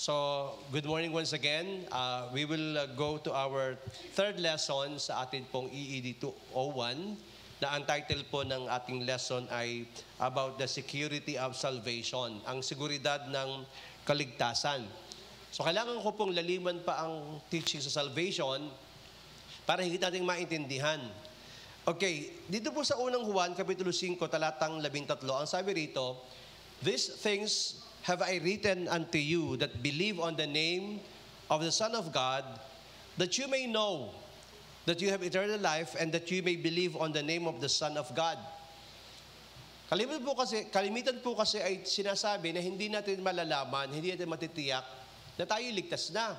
So, good morning once again. We will go to our third lesson sa atin pong EED 201 na ang title po ng ating lesson ay about the security of salvation, ang seguridad ng kaligtasan. So, kailangan ko pong laliman pa ang teaching sa salvation para higit nating maintindihan. Okay, dito po sa unang Juan, Kapitulo 5, talatang 13, ang sabi rito, "These things have I written unto you that believe on the name of the Son of God, that you may know that you have eternal life and that you may believe on the name of the Son of God." Kalimitan po kasi ay sinasabi na hindi natin malalaman, hindi natin matitiyak na tayo ligtas na.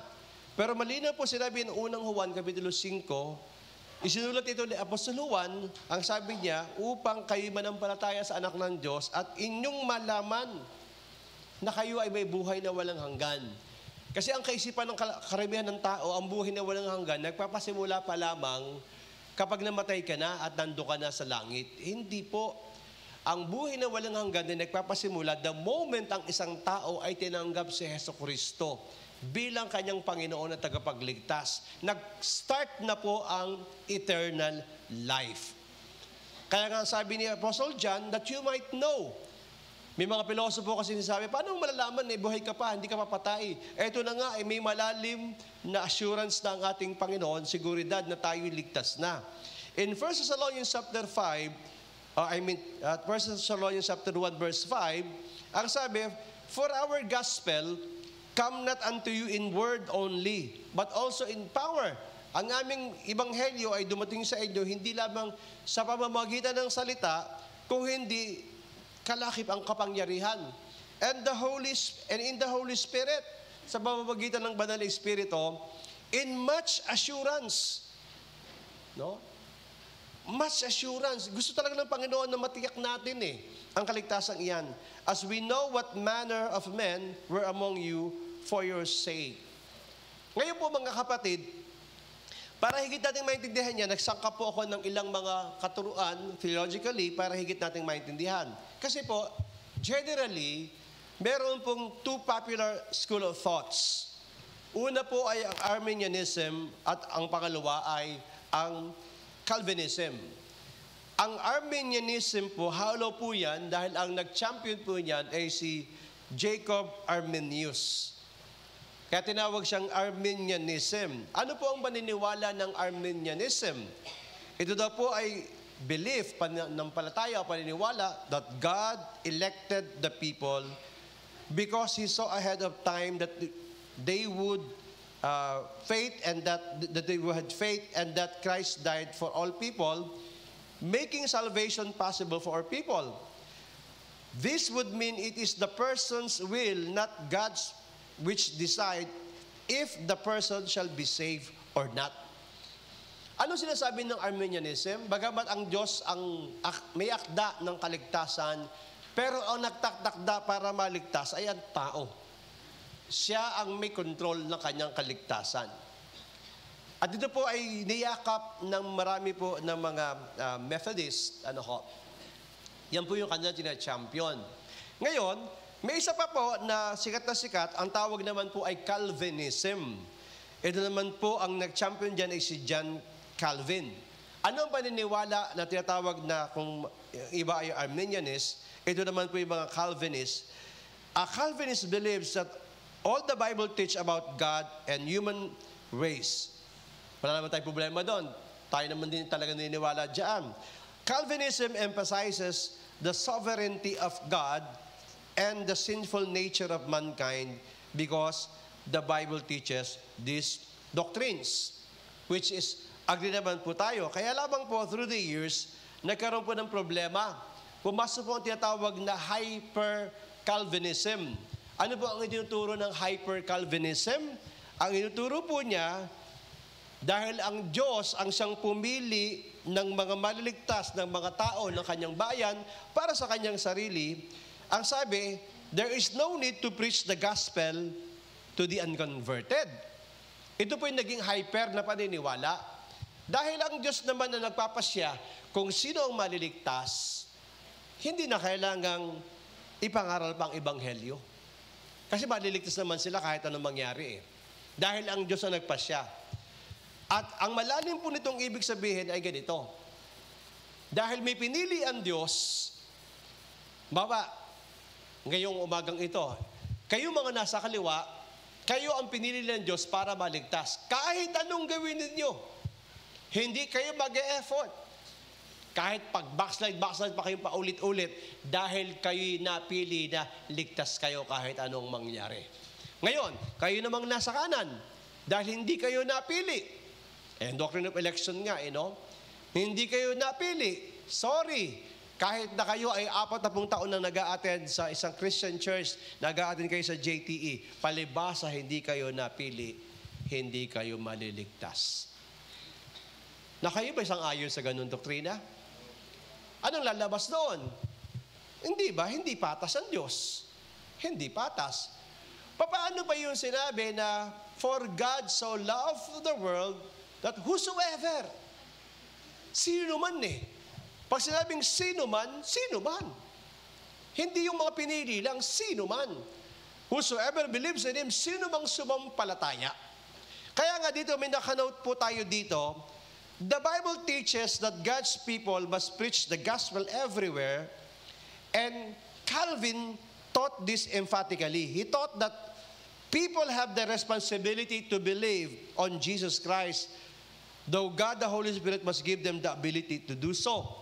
Pero malinaw po sinabi ng unang Juan, Kapitulo 5, isinulat ito ni Apostol Juan, ang sabi niya, upang kayo manampalataya sa anak ng Diyos at inyong malaman na kayo ay may buhay na walang hanggan. Kasi ang kaisipan ng karamihan ng tao, ang buhay na walang hanggan, nagpapasimula pa lamang kapag namatay ka na at nando ka na sa langit. Hindi po. Ang buhay na walang hanggan na nagpapasimula the moment ang isang tao ay tinanggap si Jesucristo bilang kanyang Panginoon at tagapagligtas. Nag-start na po ang eternal life. Kaya nga sabi ni Apostle John, that you might know. May mga pilosopo kasi sinasabi, paano malalaman na buhay ka pa, hindi ka papatay? Ito na nga, may malalim na assurance na ang ating Panginoon, seguridad na tayo ligtas na. In 1 Thessalonians chapter 1 verse 5, ang sabi, "For our gospel come not unto you in word only, but also in power." Ang aming ebanghelyo ay dumating sa inyo hindi lamang sa pamamagitan ng salita, kung hindi kalakip ang kapangyarihan. And in the Holy Spirit, sa pamamagitan ng Banal na Espiritu, in much assurance. No? Much assurance. Gusto talaga ng Panginoon na matiyak natin ang kaligtasan iyan. As we know what manner of men were among you for your sake. Ngayon po mga kapatid, para higit natin maintindihan yan, nagsangka po ako ng ilang mga katuruan, theologically, para higit natin maintindihan. Kasi po, generally, meron pong two popular school of thoughts. Una po ay ang Arminianism at ang pangalawa ay ang Calvinism. Ang Arminianism po, hollow po yan dahil ang nag-champion po yan ay si Jacob Arminius. Kaya tinawag siyang Arminianism. Ano po ang paniniwala ng Arminianism? Ito daw po ay belief, pananampalataya o paniniwala that God elected the people because He saw ahead of time that they would faith and that they had faith and that Christ died for all people, making salvation possible for all people. This would mean it is the person's will, not God's, which decide if the person shall be saved or not. Ano sinasabi ng Arminianism? Bagamat ang Diyos ang may akda ng kaligtasan, pero ang nagtakda para maligtas ay ang tao. Siya ang may control ng kanyang kaligtasan. At dito po ay niyakap ng marami po ng mga Methodist, yan po yung kanyang tina-champion. Ngayon, may isa pa po na sikat, ang tawag naman po ay Calvinism. Ito naman po, ang nag-champion dyan ay si John Calvin. Ano ang paniniwala na tinatawag na kung iba ay Arminianist, ito naman po yung mga Calvinist. A Calvinist believes that all the Bible teach about God and human race. Wala naman tayong problema doon. Tayo naman din talaga naniniwala dyan. Calvinism emphasizes the sovereignty of God and the sinful nature of mankind because the Bible teaches these doctrines, which is, agree naman po tayo. Kaya lamang po, through the years, nagkaroon po ng problema. Pumasok po ang tinatawag na hyper-Calvinism. Ano po ang itinuturo ng hyper-Calvinism? Ang itinuturo po niya, dahil ang Diyos ang siyang pumili ng mga maliligtas ng mga tao ng kanyang bayan para sa kanyang sarili, ang sabi, there is no need to preach the gospel to the unconverted. Ito po yung naging hyper na paniniwala. Dahil ang Diyos naman na nagpapasya kung sino ang maliligtas, hindi na kailangang ipangaral pang ebanghelyo. Kasi maliligtas naman sila kahit anong mangyari eh. Dahil ang Diyos ang nagpasya. At ang malalim po nitong ibig sabihin ay ganito. Dahil may pinili ang Diyos, baba, ngayong umagang ito, kayo mga nasa kaliwa, kayo ang pinili ng Diyos para maligtas. Kahit anong gawin ninyo, hindi kayo mag-e-effort. Kahit pag-backslide pa kayo paulit-ulit, dahil kayo'y napili na ligtas kayo kahit anong mangyari. Ngayon, kayo namang nasa kanan, dahil hindi kayo napili. Doctrine of election nga, Hindi kayo napili. Sorry. Kahit na kayo ay 40 taon na nag-a-attend sa isang Christian church, nag-a-attend kayo sa JTE, palibasa hindi kayo napili, hindi kayo maliligtas. Na kayo ba isang ayon sa ganun doktrina? Anong lalabas doon? Hindi ba? Hindi patas ang Diyos. Hindi patas. Paano ba yung sinabi na, for God so loved the world that whosoever, sino man eh. Pag sinabing sino man, sino man. Hindi yung mga pinili lang, sino man. Whosoever believes in Him, sino mang sumampalataya. Kaya nga dito, may nakanote po tayo dito, the Bible teaches that God's people must preach the gospel everywhere, and Calvin taught this emphatically. He taught that people have the responsibility to believe on Jesus Christ, though God the Holy Spirit must give them the ability to do so.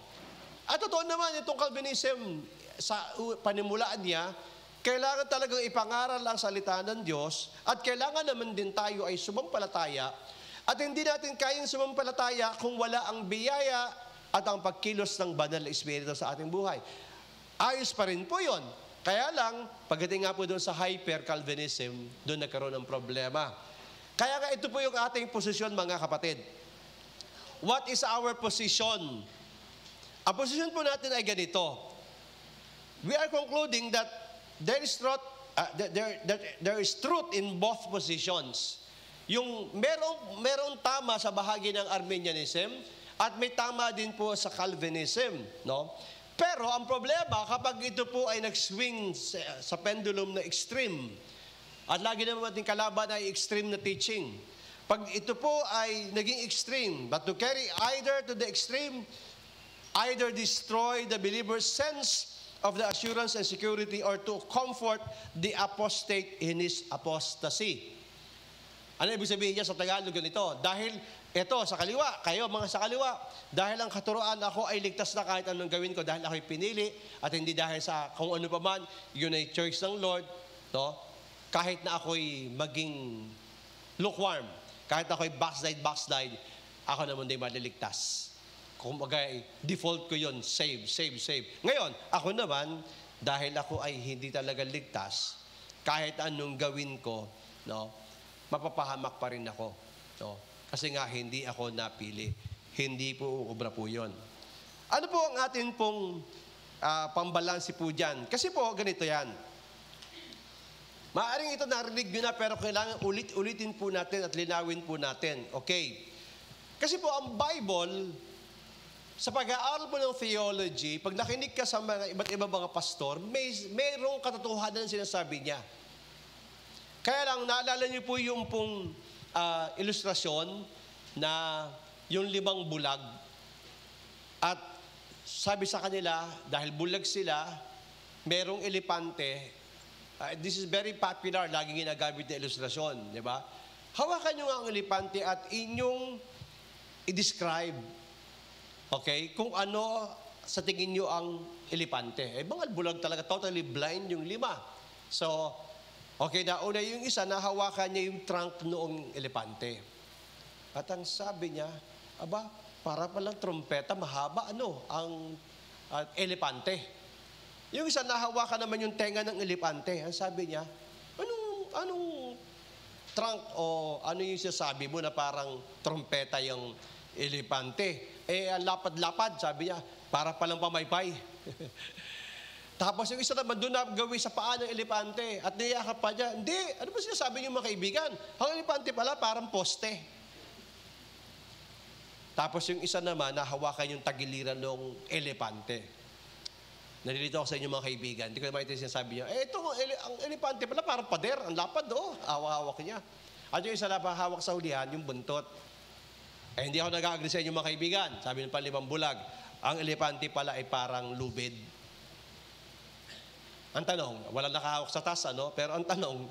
At totoo naman, itong Calvinism, sa panimulaan niya, kailangan talagang ipangaral ang salita ng Diyos, at kailangan naman din tayo ay sumampalataya, at hindi natin kayang sumampalataya kung wala ang biyaya at ang pagkilos ng banal na Espiritu sa ating buhay. Ayos pa rin po yun. Kaya lang, pagdating nga po doon sa hyper-Calvinism, doon nagkaroon ng problema. Kaya nga ito po yung ating posisyon, mga kapatid. What is our position? Ang posisyon po natin ay ganito. We are concluding that there is truth in both positions. Yung merong tama sa bahagi ng Arminianism at may tama din po sa Calvinism, no? Pero ang problema, kapag ito po ay nag-swing sa pendulum na extreme, at lagi naman ating kalaban ay extreme na teaching. Pag ito po ay naging extreme, but to carry either to the extreme, either destroy the believer's sense of the assurance and security, or to comfort the apostate in his apostasy. Ano ibig sabihin niya sa Tagalog ganito? Dahil ito, sa kaliwa, kayo mga sa kaliwa, dahil ang katuroan ako ay ligtas na kahit anong gawin ko, dahil ako'y pinili, at hindi dahil sa kung ano pa man, yun ay choice ng Lord, no? Kahit na ako'y maging lukewarm, kahit na ako'y backslide, ako naman din maliligtas. Kung magay, default ko yun, save. Ngayon, ako naman, dahil ako ay hindi talaga ligtas, kahit anong gawin ko, no, mapapahamak pa rin ako. No? Kasi nga, hindi ako napili. Hindi po uubra po yun. Ano po ang atin pong pambalansi po dyan? Kasi po, ganito yan. Maaring ito narinig nyo na, pero kailangan ulitin po natin at linawin po natin. Okay? Kasi po, ang Bible, sa pag-aaral mo ng theology, pag nakinig ka sa mga iba't ibang mga pastor, mayroong katotohanan na sinasabi niya. Kaya lang, naalala niyo po yung pong ilustrasyon na yung 5 bulag. At sabi sa kanila, dahil bulag sila, merong elepante. This is very popular, laging ginagamit na ilustrasyon, di ba? Hawakan niyo nga ang elepante at inyong i-describe. Okay? Kung ano sa tingin nyo ang elepante. Mga bulag talaga, totally blind yung 5. So, okay, nauna yung isa, nahawakan niya yung trunk noong elepante. At ang sabi niya, aba, para palang trompeta, mahaba ang elepante. Yung isa, nahawakan naman yung tenga ng elepante. Ang sabi niya, anong trunk o ano yung sasabi mo na parang trompeta yung elepante? Ang lapad-lapad, sabi niya, para palang pamaypay. Tapos yung isa naman doon na gawin sa paa ng elepante at niyakap pa niya. Hindi, ano ba sinasabi niyo mga kaibigan? Ang elepante pala parang poste. Tapos yung isa naman, nahawakan yung tagiliran ng elepante. Nalilito ako sa inyo mga kaibigan. Hindi ko naman ito sinasabi niya, ito, ang elepante pala, parang pader, ang lapad, hawak niya. At yung isa na hawak sa hulihan, yung buntot. Hindi ako nag-agree sa inyo mga kaibigan. Sabi ng Panlimang Bulag, ang elepante pala ay parang lubid. Ang tanong, walang nakahawak sa taas, pero ang tanong,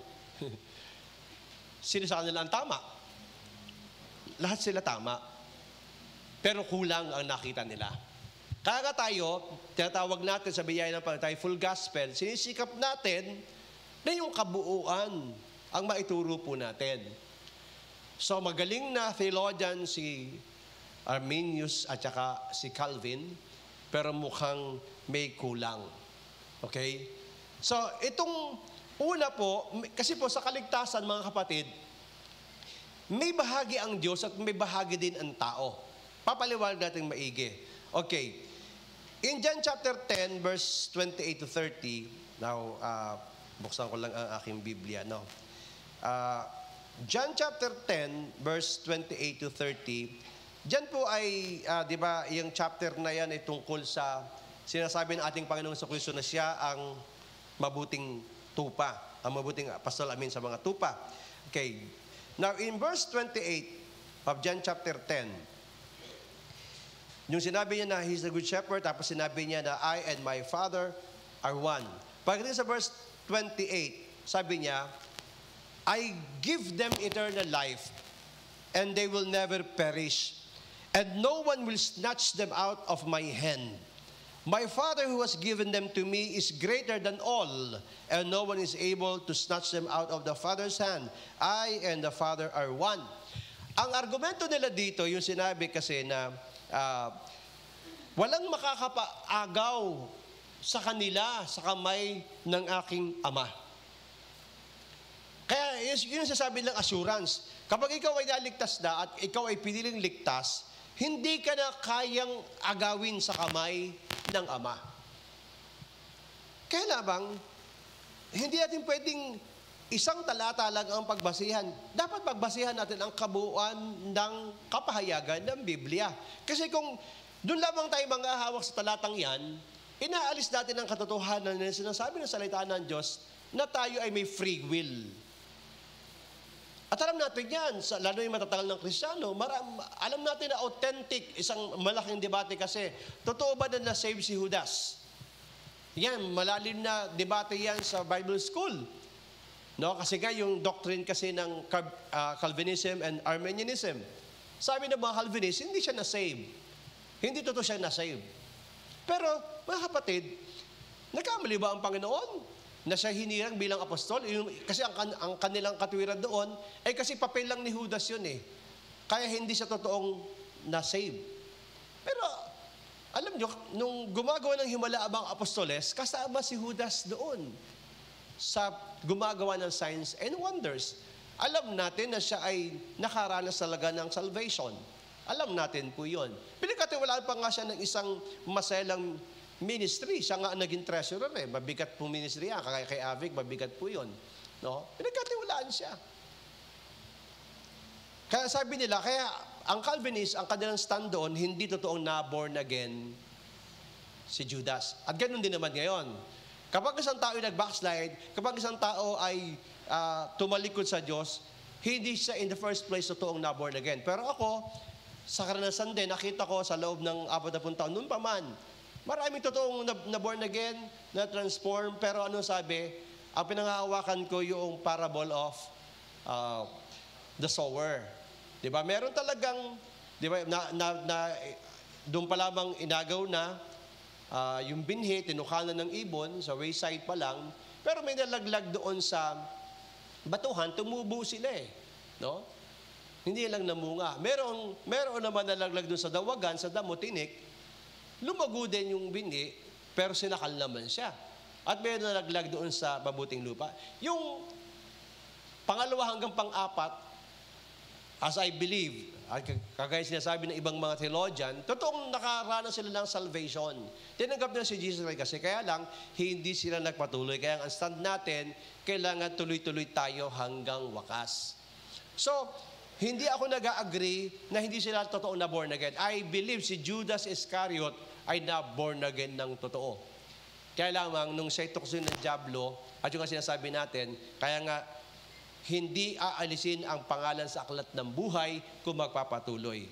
sino sa kanila ang tama? Lahat sila tama. Pero kulang ang nakita nila. Kaya nga tayo, tinatawag natin sa biyaya ng Panginoon, tayo full gospel, sinisikap natin na yung kabuuan ang maituro po natin. So magaling na theologian si Arminius at saka si Calvin, pero mukhang may kulang. Okay? So itong una po, kasi po sa kaligtasan mga kapatid, may bahagi ang Diyos at may bahagi din ang tao. Papaliwanag natin maigi. Okay. In John chapter 10, verse 28 to 30, now, buksan ko lang ang aking Biblia, John chapter 10, verse 28 to 30, Diyan po ay, di ba, yung chapter na yan ay tungkol sa sinasabi ng ating Panginoong Jesucristo na siya ang mabuting tupa, ang mabuting apostol sa mga tupa. Okay. Now, in verse 28 of John chapter 10, yung sinabi niya na He's the good shepherd, tapos sinabi niya na I and my Father are one. Pagdating sa verse 28, sabi niya, I give them eternal life, and they will never perish, and no one will snatch them out of my hand. My Father who has given them to me is greater than all, and no one is able to snatch them out of the Father's hand. I and the Father are one. Ang argumento nila dito, yung sinabi kasi na walang makakapaagaw sa kanila sa kamay ng aking Ama. Kaya yun yung sasabi ng assurance. Kapag ikaw ay naligtas na at ikaw ay piniling ligtas, hindi ka na kayang agawin sa kamay ng Ama. Kaya lamang, hindi natin pwedeng isang talata lang ang pagbasihan. Dapat pagbasihan natin ang kabuuan ng kapahayagan ng Biblia. Kasi kung doon lamang tayo mga hawak sa talatang yan, inaalis natin ang katotohanan na sinasabi ng salita ng Diyos na tayo ay may free will. At alam natin yan, lalo yung matatagal ng Kristiyano, alam natin na authentic, isang malaking debate kasi, totoo ba na na-save si Judas? Yan, malalim na debate yan sa Bible school. No, kasi nga yung doctrine kasi ng Calvinism and Arminianism. Sabi ng mga Calvinist, hindi siya na-save. Hindi totoo siya na-save. Pero, mga kapatid, nagkamali ba ang Panginoon na siya hinirang bilang apostol? Kasi ang kanilang katwiran doon, ay kasi papel lang ni Judas yun eh. Kaya hindi siya totoong na-save. Pero, alam nyo, nung gumagawa ng himala ang mga apostoles, kasama si Judas doon sa gumagawa ng signs and wonders. Alam natin na siya ay nakaranas talaga ng salvation. Alam natin po yun. Pinagkatiwalaan pa nga siya ng isang maselang ministry. Siya nga naging treasurer eh. Mabigat po ministry yan. Kay Avig, mabigat po yun. No? Pinagkatiwalaan siya. Kaya sabi nila, kaya ang Calvinist, ang kanilang stand doon, hindi totoong na-born again si Judas. At ganun din naman ngayon. Kapag isang tao ay nag-backslide, kapag isang tao ay tumalikod sa Diyos, hindi siya in the first place totoong na-born again. Pero ako, sa karanasan din, nakita ko sa loob ng 40 taon, noon pa man, maraming totoong na-born again, na-transform, pero ano sabi, ang pinangahawakan ko yung parable of the sower. Diba? Meron talagang, diba, doon pa lamang inagaw na, yung binhi, tinukalan ng ibon, sa wayside pa lang, pero may nalaglag doon sa batuhan, tumubo sila eh. No? Hindi lang namunga. Meron naman nalaglag doon sa dawagan, sa damo, tinik, lumago din yung binhi, pero sinakal naman siya. At meron nalaglag doon sa mabuting lupa. Yung pangalawa hanggang pang-apat, as I believe, at kagaya sinasabi ng ibang mga theologian, totoong nakaranas sila ng salvation. Tinanggap nila si Jesus Christ kasi, kaya lang, hindi sila nagpatuloy. Kaya ang stand natin, kailangan tuloy-tuloy tayo hanggang wakas. So, hindi ako nag-agree na hindi sila totoong na born again. I believe si Judas Iscariot ay na born again ng totoo. Kaya lamang, nung siya tukso ng dyablo, at yung nga sinasabi natin, kaya nga, hindi aalisin ang pangalan sa aklat ng buhay kung magpapatuloy.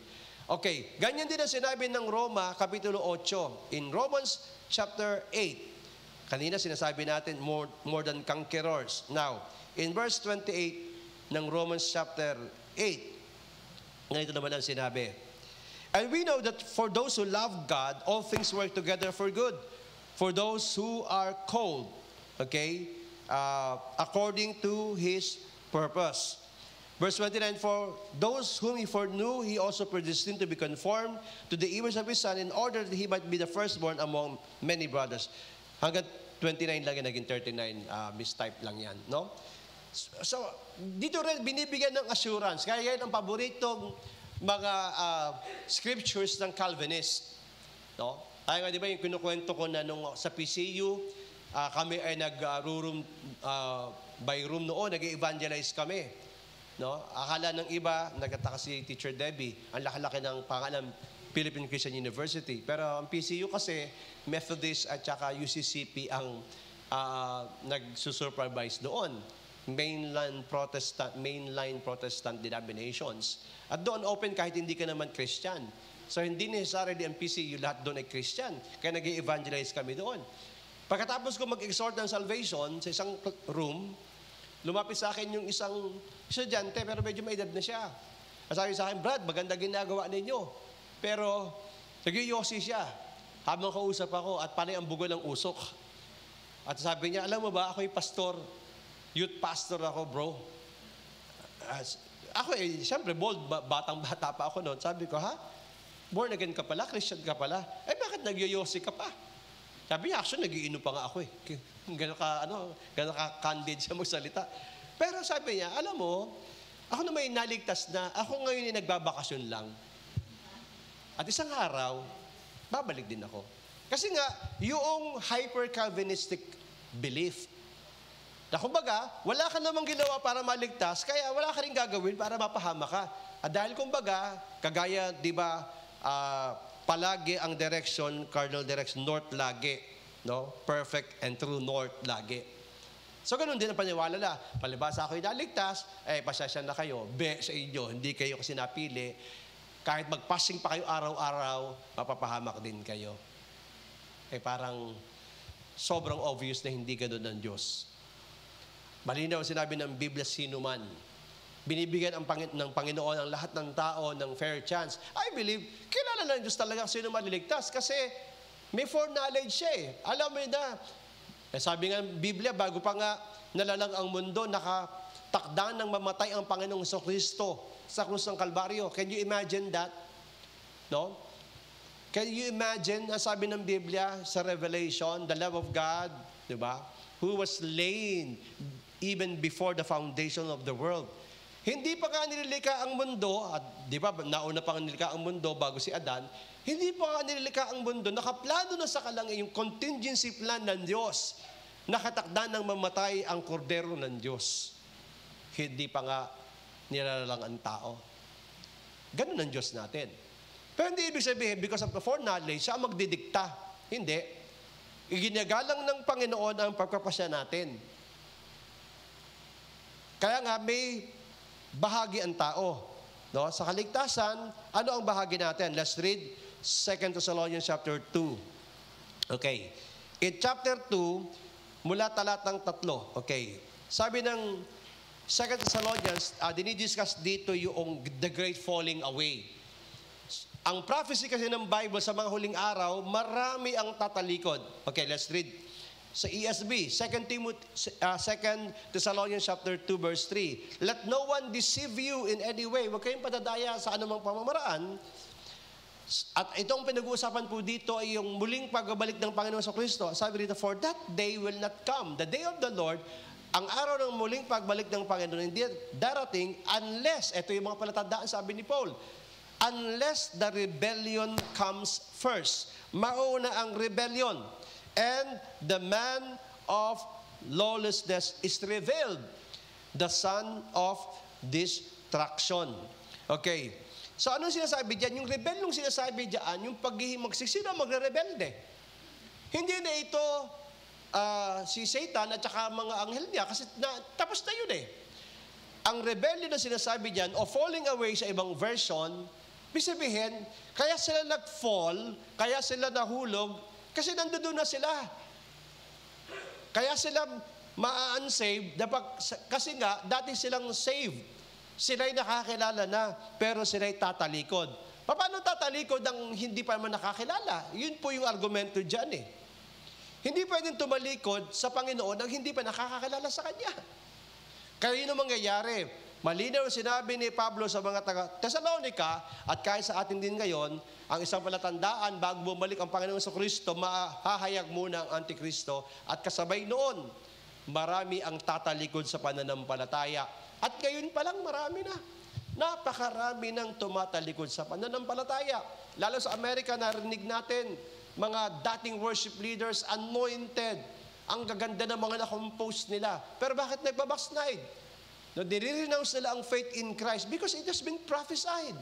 Okay, ganyan din ang sinabi ng Roma, Kapitulo 8. In Romans chapter 8, kanina sinasabi natin, more than conquerors. Now, in verse 28 ng Romans chapter 8, ganito naman ang sinabi. And we know that for those who love God, all things work together for good. For those who are called, okay, according to His purpose. Verse 29, for those whom He foreknew, He also predestined to be conformed to the image of His Son in order that He might be the firstborn among many brothers. Hanggang 29 lang yan, naging 39, mistype lang yan, no? So, dito rin binibigyan ng assurance. Kaya yan ang paboritong mga scriptures ng Calvinist, no? Kaya nga, di ba, yung kinukwento ko na nung sa PCU, kami ay nag-room by room noon, nag-evangelize kami. No? Akala ng iba, nagtataka si Teacher Debbie, ang laki-laki ng pangalan, Philippine Christian University. Pero ang PCU kasi, Methodist at saka UCCP ang nagsusupervise doon. Mainline Protestant denominations. At doon open kahit hindi ka naman Christian. So hindi necessarily ang PCU lahat doon ay Christian. Kaya nag-evangelize kami doon. Pagkatapos ko mag-exhort ng salvation sa isang room, lumapit sa akin yung isang estudyante, pero medyo may edad na siya. Sabi sa akin, Brad, maganda ginagawa ninyo. Pero, nagyoyosi siya. Habang kausap ako, at panay ang bugo ng usok. At sabi niya, alam mo ba, ako'y pastor. Youth pastor ako, bro. Ako siyempre, bold, batang-bata pa ako noon. Sabi ko, ha? Born again ka pala? Christian ka pala? Bakit nagyoyosi ka pa? Sabi niya, actually, nagiinom pa nga ako eh. Gano'n ka-candid siya magsalita. Pero sabi niya, alam mo, ako na may naligtas na, ako ngayon ay nagbabakasyon lang. At isang araw, babalik din ako. Kasi nga, yung hyper-Calvinistic belief, na kumbaga, wala ka namang ginawa para maligtas, kaya wala ka rin gagawin para mapahama ka. At dahil kumbaga, kagaya, di ba, palagi ang direction, cardinal direction, north lagi. No? Perfect and true north lagi. So, ganun din ang paniwala na. Palibasa ako'y naligtas, pasasya na kayo. Sa inyo, hindi kayo kasi napili. Kahit mag-passing pa kayo araw-araw, mapapahamak din kayo. Parang sobrang obvious na hindi ganun ng Diyos. Malinaw sinabi ng Biblia, sino man. Binibigyan ng Panginoon ang lahat ng tao ng fair chance. I believe, kilala ng Diyos talaga sino maliligtas kasi may foreknowledge siya eh. Alam mo na, sabi nga ng Biblia, bago pa nga nalalang ang mundo, nakatakda ng mamatay ang Panginoong Kristo sa krus ng Kalbaryo. Can you imagine that? No? Can you imagine, sabi ng Biblia sa Revelation, the love of God, di ba? Who was slain even before the foundation of the world. Hindi pa nga nililika ang mundo, at di ba, nauna pa nga nililika ang mundo bago si Adan, hindi pa nga nililika ang mundo, nakaplano na sa kalangian yung contingency plan ng Diyos, nakatakda ng mamatay ang kordero ng Diyos. Hindi pa nga nilalang ang tao. Ganun ang Diyos natin. Pero hindi ibig sabihin, because of the foreknowledge, siya magdidikta. Hindi. Iginagalang ng Panginoon ang pagpapasya natin. Kaya nga, may bahagi ang tao. No? Sa kaligtasan, ano ang bahagi natin? Let's read 2 Thessalonians chapter 2. Okay. In chapter 2, mula talatang 3. Okay. Sabi ng 2 Thessalonians, dinidiscuss dito yung the great falling away. Ang prophecy kasi ng Bible sa mga huling araw, marami ang tatalikod. Okay, let's read. Sa ESV, 2 Thessalonians chapter 2 verse 3. Let no one deceive you in any way. Huwag kayong padadaya sa anumang pamamaraan. At itong pinag-uusapan po dito ay yung muling pagbabalik ng Panginoon sa Kristo. Sabi dito, for that day will not come. The day of the Lord, ang araw ng muling pagbalik ng Panginoon, hindi darating unless, ito yung mga palatandaan sabi ni Paul, unless the rebellion comes first. Mauna ang rebellion. And the man of lawlessness is revealed, the son of destruction. Okay. So anong sinasabi diyan? Yung rebelyong sinasabi diyan, yung sino magre-rebelde. Hindi na ito si Satan at saka mga anghel niya kasi tapos na yun eh. Ang rebellion na sinasabi diyan o falling away sa ibang version, ibig sabihin, kaya sila nag-fall, kaya sila nahulog, kasi nandoon na sila. Kaya sila ma-unsaved, kasi nga, dati silang saved. Sila'y nakakilala na, pero sila'y tatalikod. Paano tatalikod ang hindi pa naman nakakilala? Yun po yung argumento dyan eh. Hindi pwedeng tumalikod sa Panginoon ang hindi pa nakakakilala sa Kanya. Kaya yun ang mangyayari. Malinaw sinabi ni Pablo sa mga taga-Thessalonica at kahit sa atin din ngayon, ang isang palatandaan bago bumalik ang Panginoon sa Kristo, mahahayag muna ang Antikristo at kasabay noon, marami ang tatalikod sa pananampalataya. At ngayon pa lang marami na. Napakarami ng tumatalikod sa pananampalataya. Lalo sa Amerika, narinig natin, mga dating worship leaders, anointed. Ang gaganda ng mga na-compose nila. Pero bakit nagbabackslide? No, nire-renounce nila ang faith in Christ because it has been prophesied.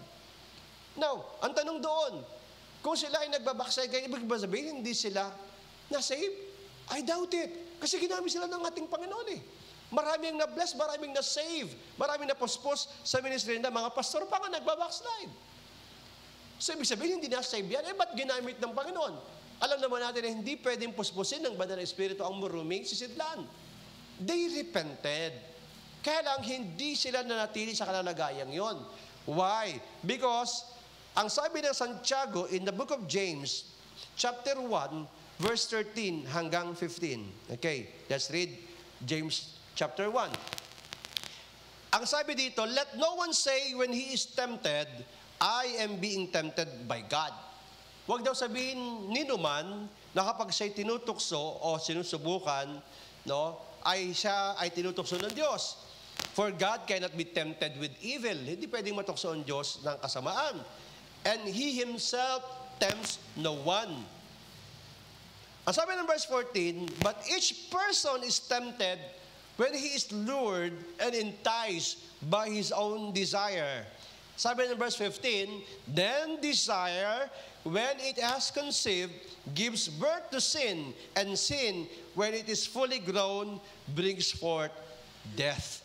Now, ang tanong doon, kung sila ay nagbabackslide, kaya ibig ba sabihin, hindi sila na-save? I doubt it. Kasi ginamit sila ng ating Panginoon eh. Maraming na-bless, maraming na-save, maraming na-pospos sa ministry na mga pastor pa nga nagbabackslide. So, ibig sabihin, hindi na-save yan. Ba't ginamit ng Panginoon? Alam naman natin na hindi pwedeng puspusin ng Banal na Espiritu ang maruming sisidlan. They repented. Kaya lang, hindi sila nanatili sa kalalagayang yon. Why? Because, ang sabi ng Santiago in the book of James, chapter 1, verse 13 hanggang 15. Okay, let's read James chapter 1. Ang sabi dito, let no one say when he is tempted, I am being tempted by God. Huwag daw sabihin ni numan na kapag siya'y tinutukso o sinusubukan, no, siya ay tinutukso ng Diyos. For God cannot be tempted with evil. Hindi pwedeng matukso ang Diyos ng kasamaan. And He Himself tempts no one. Ang sabi ng verse 14, but each person is tempted when he is lured and enticed by his own desire. Sabi ng verse 15, then desire, when it has conceived, gives birth to sin, and sin, when it is fully grown, brings forth death.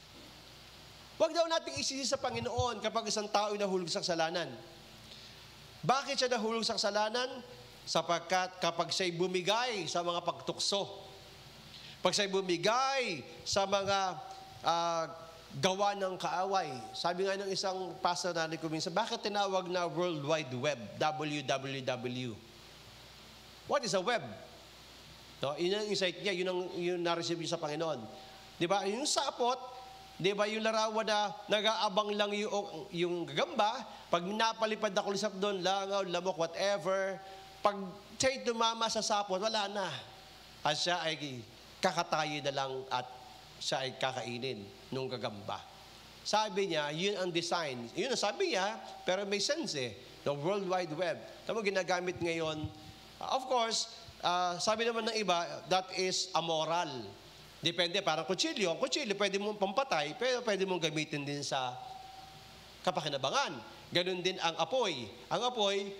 Huwag daw natin isisi sa Panginoon kapag isang tao ay nahulog sa kasalanan. Bakit siya nahulog sa kasalanan? Sapagkat kapag siya'y bumigay sa mga pagtukso, pag siya'y bumigay sa mga gawa ng kaaway. Sabi nga ng isang pastor na ko minsan, bakit tinawag na World Wide Web, WWW? What is a web? No, yun ang insight niya, yun na-receive niya sa Panginoon. Di ba? Yung sapot, di ba yung larawan na nag-aabang lang yung gagamba, pag napalipad na kulisap doon, langaw, lamok, whatever, pag siya'y tumama sa sapot, wala na. At siya ay kakatayo na lang at siya ay kakainin nung gagamba. Sabi niya, yun ang design. Yun ang sabi niya, pero may sense eh. The World Wide Web. Tama ginagamit ngayon. Of course, sabi naman ng iba, that is amoral. Depende, parang kutsilyo. Ang kutsilyo, pwede mong pampatay, pero pwede mong gamitin din sa kapakinabangan. Ganun din ang apoy. Ang apoy,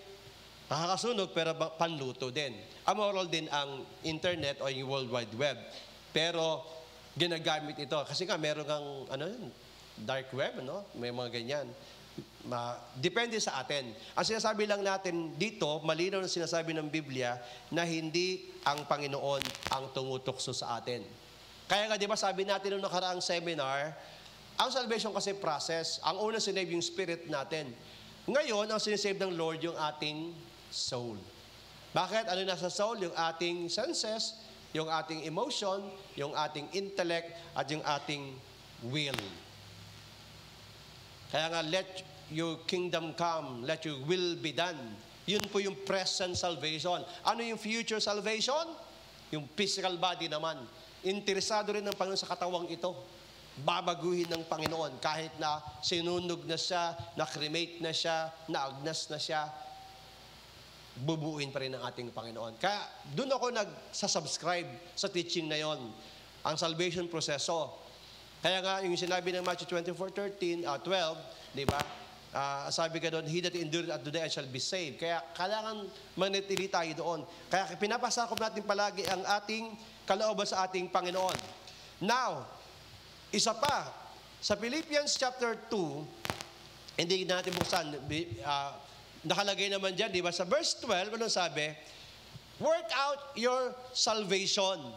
nakakasunog, pero panluto din. Amoral din ang internet o yung World Wide Web. Pero, ginagamit ito. Kasi nga, meron kang, dark web, may mga ganyan. Depende sa atin. Ang sinasabi lang natin dito, malinaw na sinasabi ng Biblia, na hindi ang Panginoon ang tumutukso sa atin. Kaya nga, di ba, sabi natin nung nakaraang seminar, ang salvation kasi process, ang unang sinave yung spirit natin. Ngayon, ang sinisave ng Lord yung ating soul. Bakit? Ano nasa soul? Yung ating senses, yung ating emotion, yung ating intellect, at yung ating will. Kaya nga, let your kingdom come, let your will be done. Yun po yung present salvation. Ano yung future salvation? Yung physical body naman. Interesado rin ng Panginoon sa katawang ito. Babaguhin ng Panginoon kahit na sinunog na siya, na-cremate na siya, na-agnas na siya, bubuuin pa rin ng ating Panginoon. Kaya doon ako nagsasubscribe sa teaching na yon, ang salvation proseso. Kaya nga, yung sinabi ng Matthew 24:12, di ba? Sabi ka doon, he that endured unto the end shall be saved. Kaya kailangan manatili tayo doon. Kaya pinapasakop natin palagi ang ating kalooban sa ating Panginoon. Now, isa pa, sa Philippians chapter 2, hindi natin buksan, nakalagay naman dyan, di ba? Sa verse 12, anong sabi? Work out your salvation.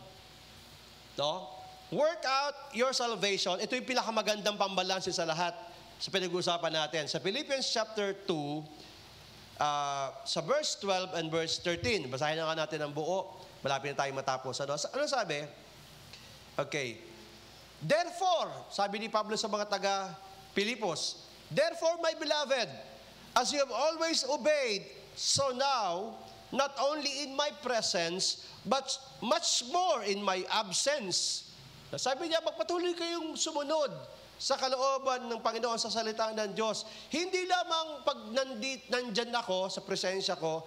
No? Work out your salvation. Ito yung pinakamagandang pambalanse sa lahat sa pinag-uusapan natin. Sa Philippians chapter 2, sa verse 12 and verse 13, basahin na nga natin ang buo. Malapit na tayo matapos. Ano sabi? Okay. Therefore, sabi ni Pablo sa mga taga-Pilipos, therefore, my beloved, as you have always obeyed, so now, not only in my presence, but much more in my absence. Sabi niya, magpatuloy kayong sumunod sa kalooban ng Panginoon sa salita ng Diyos. Hindi lamang pag nandyan ako, sa presensya ko,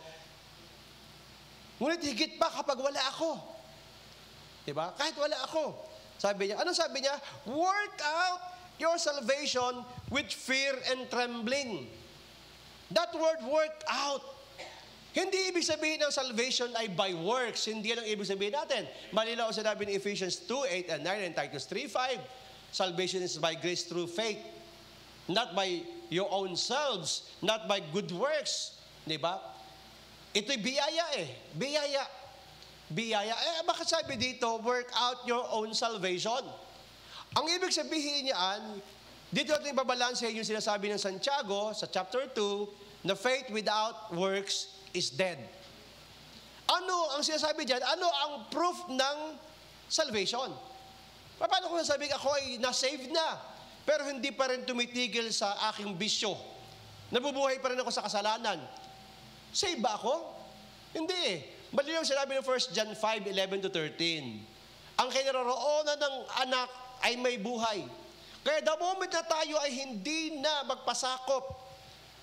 ngunit higit pa kapag wala ako. Diba? Kahit wala ako. Sabi niya, ano sabi niya? Work out your salvation with fear and trembling. That word, work out. Hindi ibig sabihin ng salvation ay by works. Hindi yan ang ibig sabihin natin. Malinaw sinabi ni Ephesians 2:8 and 9 and Titus 3:5. Salvation is by grace through faith. Not by your own selves. Not by good works. Diba? Ito'y biyaya eh. Biyaya. Biyaya. Bakit sabi dito, work out your own salvation? Ang ibig sabihin niyan, dito natin ibabalanse yung sinasabi ng Santiago sa chapter 2, na faith without works is dead. Ano ang sinasabi diyan? Ano ang proof ng salvation? Paano kung nasabing ako ay na-save na, pero hindi pa rin tumitigil sa aking bisyo? Nabubuhay pa rin ako sa kasalanan. Save ba ako? Hindi eh. Malinaw sinabi ng 1 John 5:11-13. Ang kinaroroonan ng anak ay may buhay. Kaya the moment na tayo ay hindi na magpasakop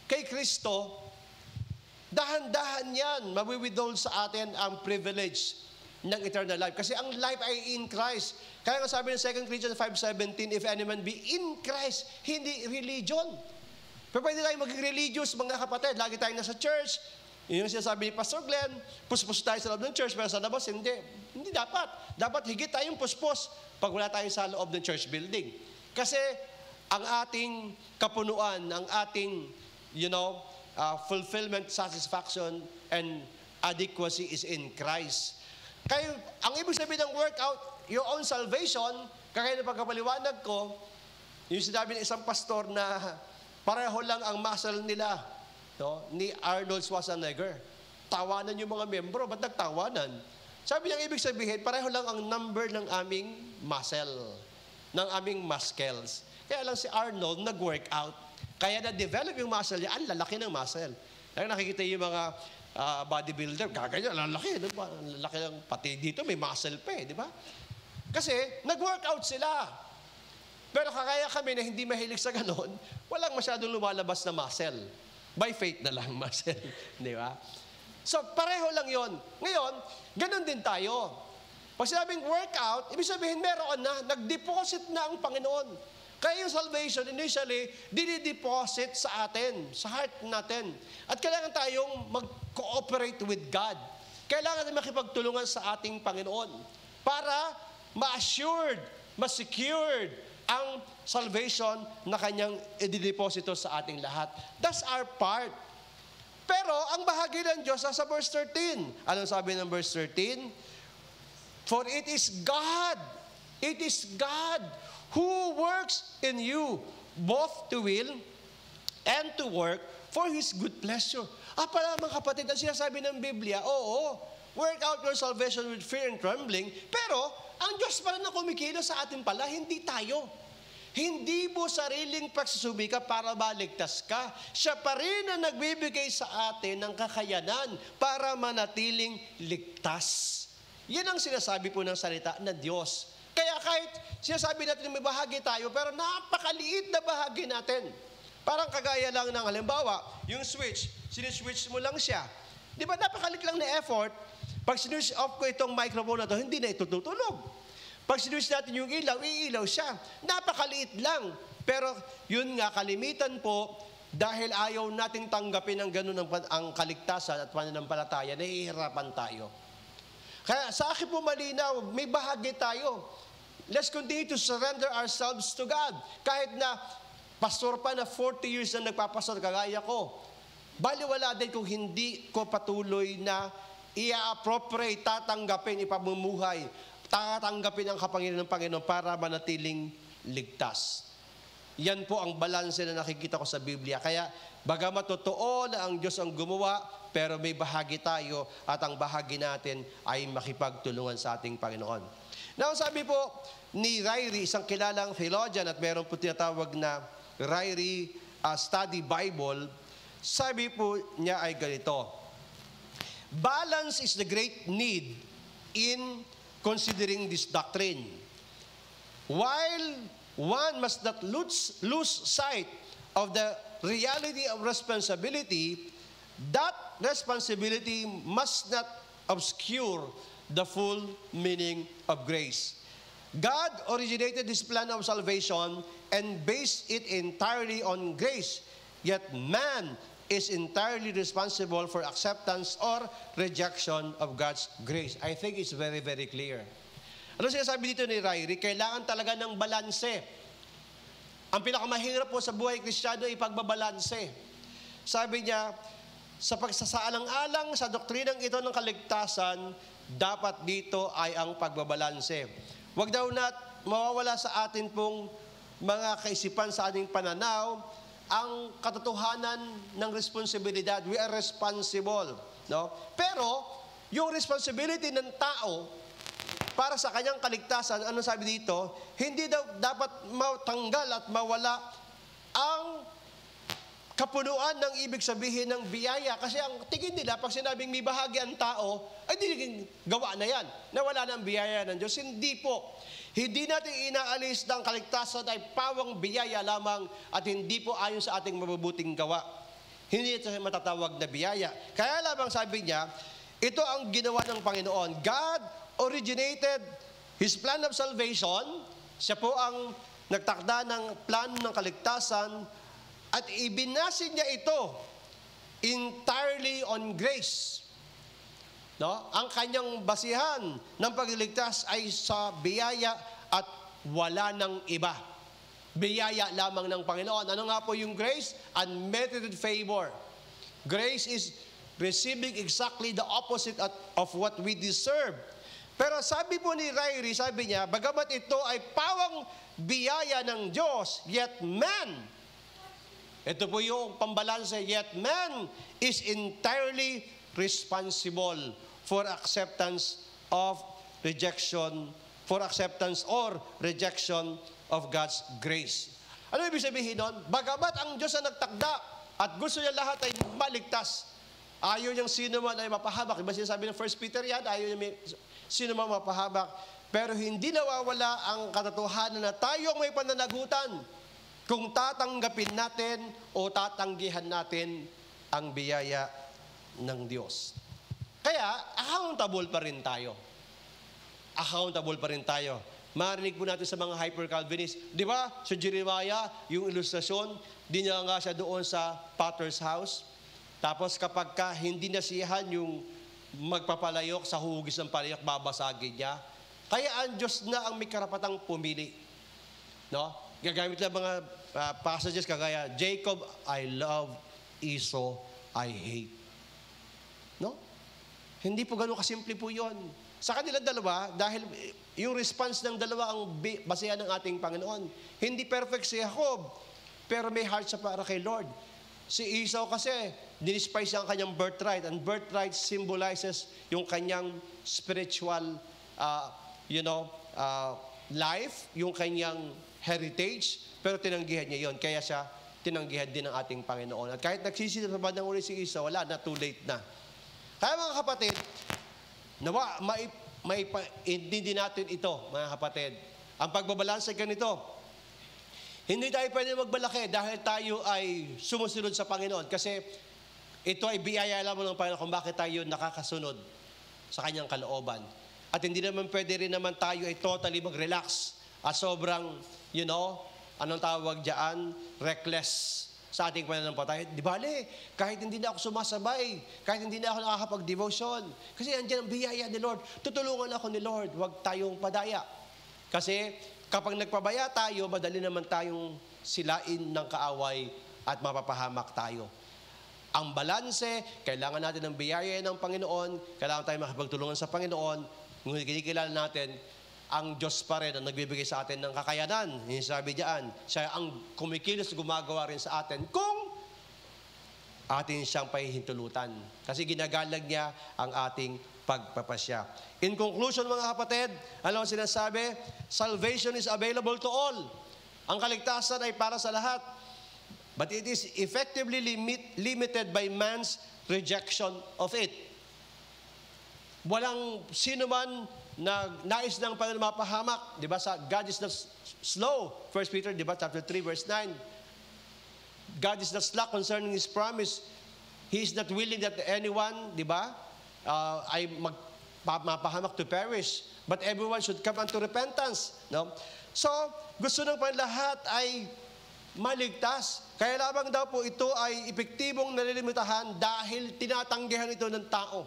kay Kristo, dahan-dahan yan, mawiwithhold sa atin ang privilege ng eternal life. Kasi ang life ay in Christ. Kaya nga sabi ng 2 Corinthians 5:17, if any man be in Christ, hindi religion. Pero pwede tayo maging religious, mga kapatid. Lagi tayong nasa church. Yung sinasabi ni Pastor Glenn, puspos tayo sa loob ng church, pero sa labas, hindi. Hindi dapat. Dapat higit tayong puspos pag wala tayo sa loob ng church building. Kasi ang ating kapunuan, ang ating, fulfillment, satisfaction, and adequacy is in Christ. Kaya, ang ibig sabihin ng work out your own salvation, kaya na pagkapaliwanag ko, yung sinabi ng isang pastor na pareho lang ang muscle nila, ni Arnold Schwarzenegger. Tawanan yung mga membro. Ba't nagtawanan? Sabi niya, ibig sabihin, pareho lang ang number ng aming muscle, ng aming muscles. Kaya lang si Arnold nag-workout. Kaya na-develop yung muscle niya, ang lalaki ng muscle. Kaya nakikita yung mga bodybuilder, gaganyan, lalaki. Lalaki ng pati dito, may muscle pa di ba? Kasi nag-workout sila. Pero kaya kami na hindi mahilig sa ganon, walang masyadong lumalabas na muscle. By faith na lang, muscle. Di ba? So, pareho lang yon. Ngayon, ganun din tayo. Pag sinabing workout, ibig sabihin meron na, nag-deposit na ang Panginoon. Kaya yung salvation, initially, dinideposit sa atin, sa heart natin. At kailangan tayong mag-cooperate with God. Kailangan natin makipagtulungan sa ating Panginoon para ma-assured, ma-secured ang salvation na kanyang idideposito sa ating lahat. That's our part. Pero ang bahagi ng Diyos sa verse 13. Anong sabi ng verse 13? For it is God who works in you both to will and to work for His good pleasure. Pala mga kapatid, ang sinasabi ng Biblia, work out your salvation with fear and trembling, pero ang Diyos pa rin na kumikilos sa atin pala, hindi tayo. Hindi mo sariling pagsusubika para maligtas ka. Siya pa rin ang nagbibigay sa atin ng kakayanan para manatiling ligtas. Yan ang sinasabi po ng salita ng Diyos. Kaya kahit sinasabi natin may bahagi tayo, pero napakaliit na bahagi natin. Parang kagaya lang ng halimbawa, yung switch, siniswitch mo lang siya. Di ba napakaliit lang na effort? Pag sinwitch off ko itong microphone na to, hindi na ito tutulog. Pag sinwitch natin yung ilaw, iilaw siya. Napakaliit lang. Pero yun nga, kalimitan po, dahil ayaw nating tanggapin ang ganun ang kaligtasan at pananampalataya, nahihirapan tayo. Kaya sa akin po malinaw, may bahagi tayo. Let's continue to surrender ourselves to God. Kahit na pastor pa na 40 years na nagpapastor, kagaya ko, baliwala din kung hindi ko patuloy na i-appropriate, tatanggapin, ipamumuhay, tatanggapin ang kapangyarihan ng Panginoon para manatiling ligtas. Yan po ang balanse na nakikita ko sa Biblia. Kaya, bagamat totoo na ang Diyos ang gumawa, pero may bahagi tayo at ang bahagi natin ay makipagtulungan sa ating Panginoon. Now, sabi po ni Ryrie, isang kilalang theologian at meron po tinatawag na Ryrie Study Bible, sabi po niya ay ganito: balance is the great need in considering this doctrine. While one must not lose sight of the reality of responsibility, that responsibility must not obscure the full meaning of grace. God originated His plan of salvation and based it entirely on grace, yet man is entirely responsible for acceptance or rejection of God's grace. I think it's very, very clear. Ano sinasabi dito ni Ryrie? Kailangan talaga ng balanse. Ang pinakamahirap po sa buhay Kristiyano ay pagbabalanse. Sabi niya, sa pagsasaalang-alang sa doktrinang ito ng kaligtasan, dapat dito ay ang pagbabalanse. Huwag daw na mawawala sa atin pong mga kaisipan sa ating pananaw ang katotohanan ng responsibilidad. We are responsible. No? Pero, yung responsibility ng tao para sa kanyang kaligtasan, ano sabi dito? Hindi daw dapat matanggal at mawala ang kapunuan ng ibig sabihin ng biyaya. Kasi ang tingin nila, pag sinabing may bahagi ang tao, ay di gawa na yan. Nawala na ang biyaya ng Diyos. Hindi po. Hindi natin inaalis ng kaligtasan ay pawang biyaya lamang at hindi po ayon sa ating mabubuting gawa. Hindi ito matatawag na biyaya. Kaya lamang sabi niya, ito ang ginawa ng Panginoon. God originated His plan of salvation. Siya po ang nagtakda ng plano ng kaligtasan at ibinase niya ito entirely on grace. No? Ang kanyang basihan ng pagliligtas ay sa biyaya at wala ng iba. Biyaya lamang ng Panginoon. Ano nga po yung grace? Unmerited favor. Grace is receiving exactly the opposite of what we deserve. Pero sabi po ni Ryrie, sabi niya, bagamat ito ay pawang biyaya ng Diyos, yet man, ito po yung pambalanse, yet man is entirely responsible for acceptance of rejection, for acceptance or rejection of God's grace. Ano ibig sabihin nun? Bagamat ang Diyos ang nagtakda at gusto niya lahat ay maligtas, ayaw niyang sino man ay mapahabak. Iba sinasabi ng 1 Peter yan, ayaw niya sino man mapahabak. Pero hindi nawawala ang katotohanan na tayong may pananagutan kung tatanggapin natin o tatanggihan natin ang biyaya ng Diyos. Kaya, accountable pa rin tayo. Accountable pa rin tayo. Marinig po natin sa mga hyper-Calvinists. Di ba, sa Jeremiah, yung ilustrasyon, di niya nga siya doon sa potter's house. Tapos kapag hindi nasiyahan yung magpapalayok sa hugis ng palayok, babasagin niya. Kaya ang Diyos na ang may karapatang pumili. No? Gagamit lang mga passages kagaya, Jacob I love, Esau I hate. No? Hindi po ganun kasimple po yun. Sa kanila dalawa, dahil yung response ng dalawa ang basehan ng ating Panginoon. Hindi perfect si Jacob, pero may heart siya para kay Lord. Si Esau kasi, dinispise niya ang kanyang birthright. And birthright symbolizes yung kanyang spiritual, life, yung kanyang heritage, pero tinanggihan niya yon. Kaya siya tinanggihan din ng ating Panginoon. At kahit nagsisisi sa bandang uli si Esau, wala na, too late na. Kaya mga kapatid, nawa, maipintindi natin ito, mga kapatid. Ang pagbabalanse ganito, hindi tayo pwede magbalaki dahil tayo ay sumusunod sa Panginoon. Kasi ito ay biyaya lamang ng Panginoon kung bakit tayo nakakasunod sa kanyang kalooban. At hindi naman pwede rin naman tayo ay totally mag-relax at sobrang, anong tawag dyan? Reckless sa ating pananampalataya. Di bale, kahit hindi na ako sumasabay, kahit hindi na ako nakakapag-devotion, kasi andyan ang biyaya ni Lord, tutulungan ako ni Lord, huwag tayong padaya. Kasi kapag nagpabaya tayo, madali naman tayong silain ng kaaway at mapapahamak tayo. Ang balanse, kailangan natin ng biyaya ng Panginoon, kailangan tayo makipagtulungan sa Panginoon, ngunit kinikilala natin, ang Diyos pa rin ang nagbibigay sa atin ng kakayanan. Yung sabi diyan, siya ang kumikilos, gumagawa rin sa atin kung atin siyang pahihintulutan. Kasi ginagalag niya ang ating pagpapasya. In conclusion mga kapatid, ano ang sinasabi? Salvation is available to all. Ang kaligtasan ay para sa lahat. But it is effectively limited by man's rejection of it. Walang sino man na nais ng Panginoon mapahamak, di ba? Sa God is not slow. 1 Peter, di ba? Chapter 3, verse 9. God is not slack concerning His promise. He is not willing that anyone, di ba, ay mapahamak to perish. But everyone should come unto repentance. No? So, gusto ng Panginoon lahat ay maligtas. Kaya lamang daw po ito ay epektibong nalilimitahan dahil tinatanggihan ito ng tao.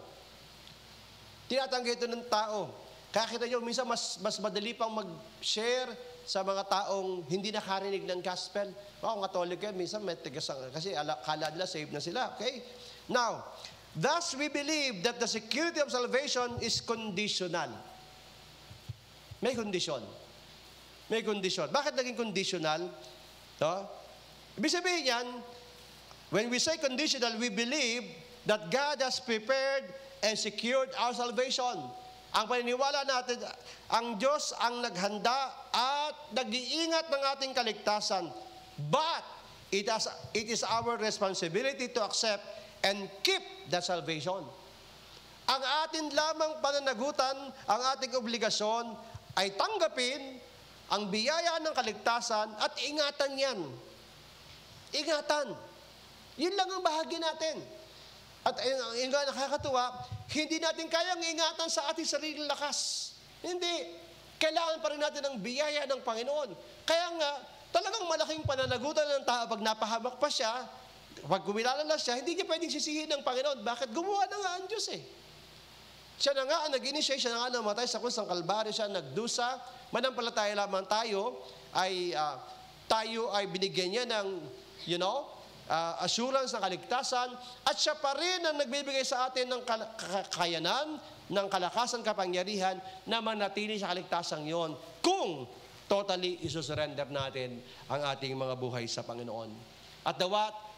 Tinatanggi ito ng tao. Kaya kita nyo, minsan mas madali pang mag-share sa mga taong hindi nakarinig ng gospel. Kung Katolik yan, minsan may tigasang, kasi kala nila saved na sila. Okay? Now, thus we believe that the security of salvation is conditional. May condition. May condition. Bakit naging conditional? No? Ibig sabihin yan, when we say conditional, we believe that God has prepared and secured our salvation. Ang paniniwala natin, ang Diyos ang naghanda at nag-iingat ng ating kaligtasan. But it is our responsibility to accept and keep that salvation. Ang atin lamang pananagutan, ang ating obligasyon ay tanggapin ang biyaya ng kaligtasan at ingatan yan. Ingatan. Yun lang ang bahagi natin. At yung nakakatuwa, hindi natin kayang ingatan sa ating sariling lakas. Hindi. Kailangan pa rin natin ng biyaya ng Panginoon. Kaya nga, talagang malaking pananagutan ng tao pag napahamak pa siya, pag kumilala na siya, hindi niya pwedeng sisihin ng Panginoon. Bakit? Gumawa na nga ang Diyos eh. Siya na nga ang nag-initiate, siya na nga namatay sa krus ng Kalbaryo, siya nagdusa. Manampalataya lamang tayo ay binigyan niya ng, assurance ng kaligtasan, at siya pa rin ang nagbibigay sa atin ng kakayanan, ng kalakasan, kapangyarihan na manatili sa kaligtasan yon kung totally isusurrender natin ang ating mga buhay sa Panginoon. At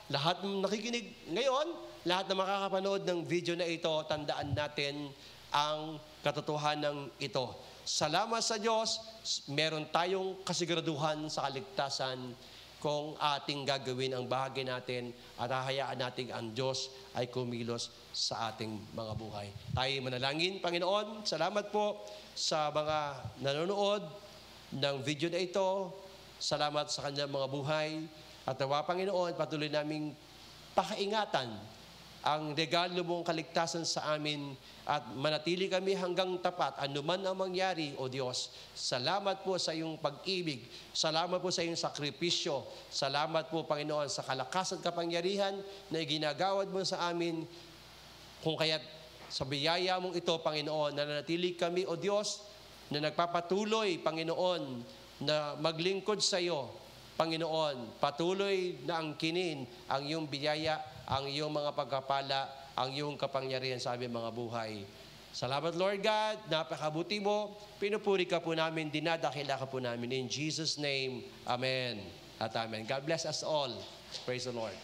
lahat ng nakikinig ngayon, lahat na makakapanood ng video na ito, tandaan natin ang katotohanan ito. Salamat sa Diyos, meron tayong kasiguraduhan sa kaligtasan kung ating gagawin ang bahagi natin at hahayaan natin ang Diyos ay kumilos sa ating mga buhay. Tayo manalangin. Panginoon, salamat po sa mga nanonood ng video na ito. Salamat sa kanilang mga buhay. At nawa, Panginoon, patuloy naming pakaingatan ang regalo mong kaligtasan sa amin at manatili kami hanggang tapat anuman ang mangyari, O Diyos. Salamat po sa iyong pag-ibig. Salamat po sa iyong sakripisyo. Salamat po, Panginoon, sa kalakasan kapangyarihan na iginagawad mo sa amin. Kung kaya't sa biyaya mong ito, Panginoon, na nanatili kami, O Diyos, na nagpapatuloy, Panginoon, na maglingkod sa iyo, Panginoon, patuloy na angkinin ang iyong biyaya, ang iyong mga pagkapala, ang iyong kapangyarihan sa aming mga buhay. Salamat, Lord God, napakabuti mo. Pinupuri ka po namin, dinadakila ka po namin. In Jesus' name, Amen at Amen. God bless us all. Praise the Lord.